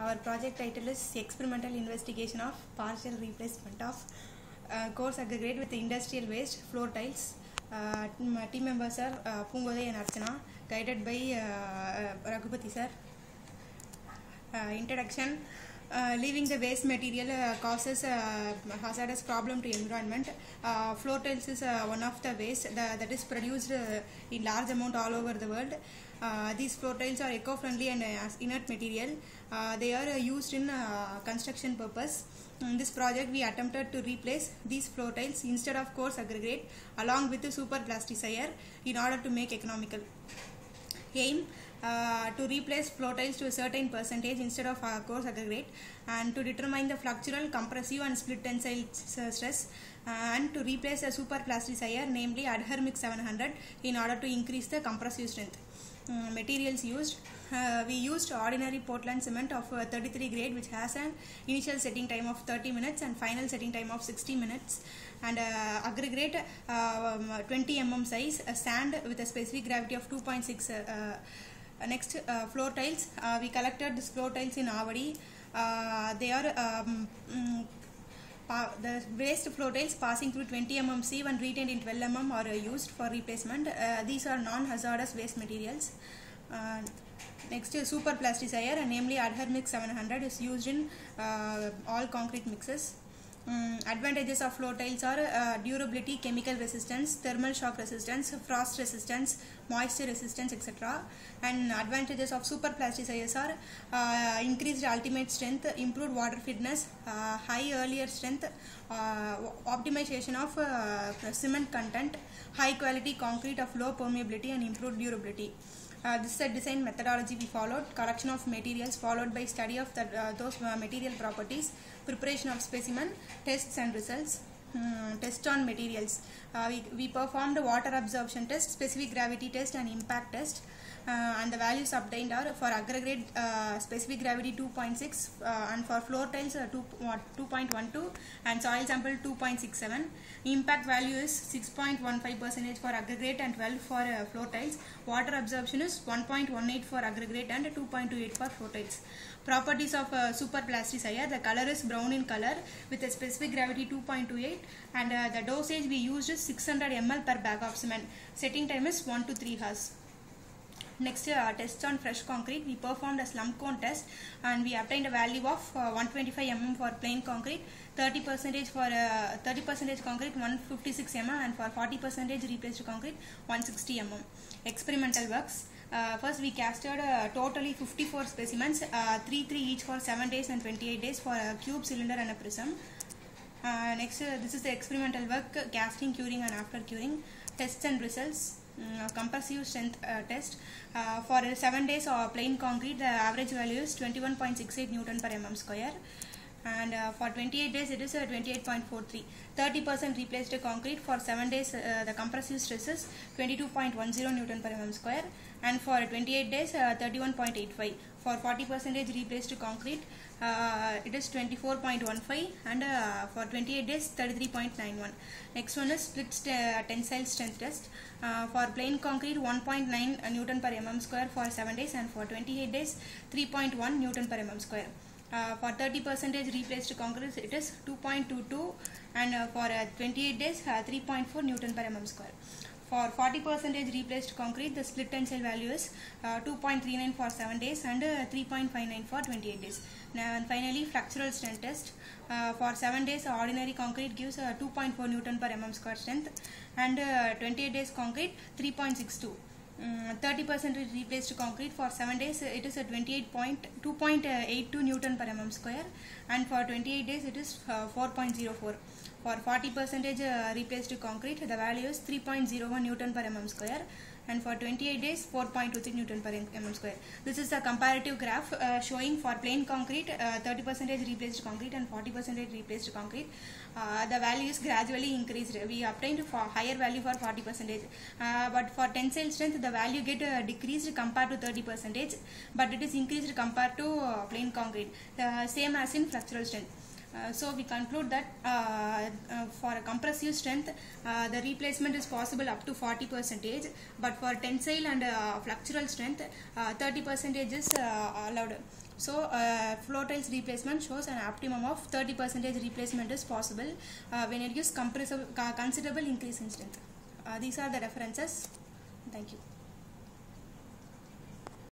Our project title is Experimental Investigation of Partial Replacement of Coarse Aggregate with Industrial Waste Floor Tiles. Team members are Pungoday and Archana, guided by Raghupati sir. Introduction. Leaving the waste material causes hazardous problem to environment. Floor tiles is one of the waste that is produced in large amount all over the world. These floor tiles are eco-friendly and inert material. They are used in construction purpose. In this project, we attempted to replace these floor tiles instead of coarse aggregate along with the super plasticizer in order to make economical. Aim to replace floor tiles to a certain percentage instead of coarse aggregate, and to determine the fluxural, compressive and split tensile stress, and to replace a super plasticizer, namely Adhermix 700, in order to increase the compressive strength. Materials used. We used ordinary Portland cement of 33 grade, which has an initial setting time of 30 minutes and final setting time of 60 minutes, and aggregate 20 mm size, sand with a specific gravity of 2.6. Next, floor tiles. We collected these floor tiles in Avadi. They are the waste floor tiles passing through 20 mm sieve and retained in 12 mm are used for replacement. These are non-hazardous waste materials. Next, super plasticizer, namely Adhermix 700, is used in all concrete mixes. Advantages of floor tiles are durability, chemical resistance, thermal shock resistance, frost resistance, moisture resistance, etc. And advantages of super plasticizers are increased ultimate strength, improved water fitness, high earlier strength, optimization of cement content, high quality concrete of low permeability, and improved durability. This is a design methodology we followed: collection of materials followed by study of those material properties, preparation of specimen, tests and results. Test on materials. We performed water absorption test, specific gravity test and impact test, and the values obtained are for aggregate specific gravity 2.6 and for floor tiles 2.12 and soil sample 2.67. Impact value is 6.15% for aggregate and 12 for floor tiles. Water absorption is 1.18 for aggregate and 2.28 for floor tiles. Properties of super plasticizer: the color is brown in color with a specific gravity 2.28, and the dosage we used is 600 ml per bag of cement. Setting time is 1 to 3 hours. Next, tests on fresh concrete. We performed a slump cone test and we obtained a value of 125 mm for plain concrete, 30% for 30% concrete 156 mm, and for 40% replaced concrete 160 mm. Experimental works. First, we casted totally 54 specimens, 3 each for 7 days and 28 days for a cube, cylinder and a prism. Next, this is the experimental work: casting, curing and after curing. Tests and results. Compressive strength test. For 7 days plain concrete, the average value is 21.68 Newton per mm square, and for 28 days it is 28.43. 30% replaced concrete. For 7 days the compressive stress is 22.10 Newton per mm square, and for 28 days 31.85. For 40% replaced concrete it is 24.15, and for 28 days 33.91. Next one is split tensile strength test. For plain concrete 1.9 Newton per mm square for 7 days, and for 28 days 3.1 Newton per mm square. For 30% replaced concrete it is 2.22, and for 28 days 3.4 Newton per mm square. For 40% replaced concrete, the split tensile value is 2.39 for 7 days and 3.59 for 28 days. Now, and finally, fractural strength test. For 7 days, ordinary concrete gives 2.4 Newton per mm square strength, and 28 days concrete 3.62. 30% replaced concrete. For 7 days it is a 2.82 Newton per mm square, and for 28 days it is 4.04. For 40% replaced concrete, the value is 3.01 Newton per mm square, and for 28 days 4.23 Newton per mm square. This is a comparative graph showing for plain concrete 30% replaced concrete and 40% replaced concrete. The value is gradually increased. We obtained for higher value for 40%, but for tensile strength the value get decreased compared to 30%, but it is increased compared to plain concrete, same as in fractural strength. So we conclude that for a compressive strength, the replacement is possible up to 40%, but for tensile and flexural strength, 30% is allowed. So flow tiles replacement shows an optimum of 30% replacement is possible when it gives considerable increase in strength. These are the references. Thank you.